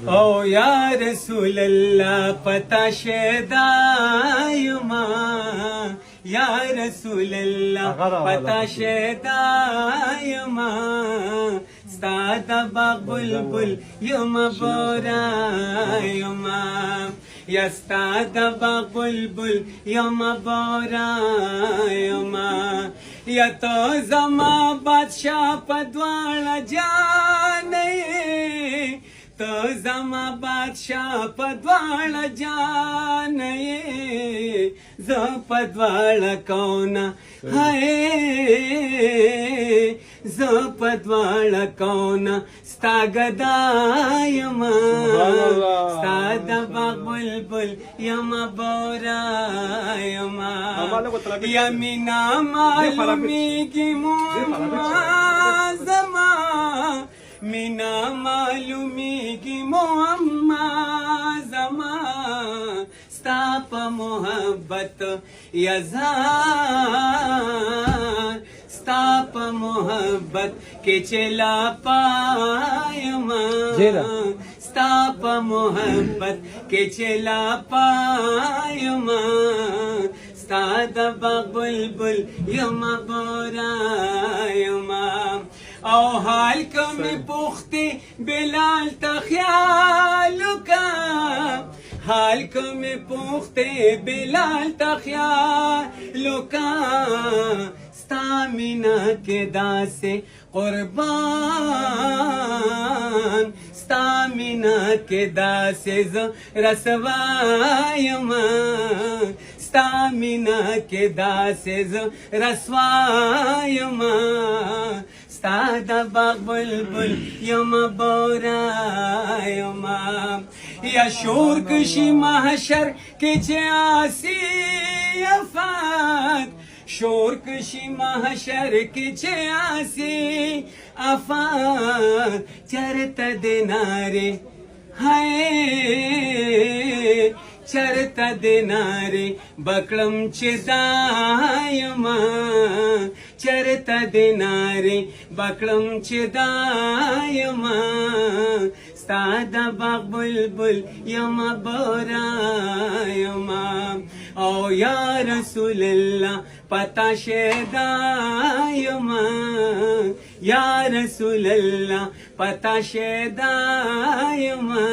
او یا رسول الله پتا شیدایما یا رسول الله پتا شیدایما ستا د باغ بلبل یم بورایما یا ستا د باغ بلبل یم بورایما یا تو زما بادشاہ په دواړه جانې تو زما بادشاہ په دواړه جانې زه په دواړه کونه هی زه په دواړه کونه ستا ګدا یم ستا د باغ بلبل یم بورایما یا مینا معلومیږي مما زما مینا معلومیږي مما زما ستا په محبت یزار ستا په محبت کې چلا پایما ستا په محبت کې چلا پایما ستا د باغ بلبل یم بورایما او حال کمی پختی بلال تا خیالو کا حال کمی پختی بلال تا خیالو کا ستا مینا کے داسے قربان ستا مینا کے داسے رسوایما ستا مینا کے داسے رسوایما ستا د باغ بلبل یم بورایما یا شور کشی محشر کې چې آسی افات شور کشی محشر کې چې آسی افات چرته دیناره هاي چرته دیناره بکړم چې دایما چرته دیناره بکړم چې دایما ستا د باغ بلبل یم بورایما او یا رسول الله پتا شیدایما یا رسول الله پتا شیدایما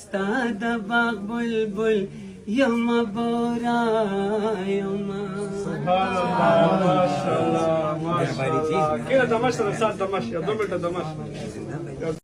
ستا د باغ بلبل یم بورایما سبحان الله ماشاءالله ماشاءالله کله دمشق سره سات دمشق 2 منټه دمشق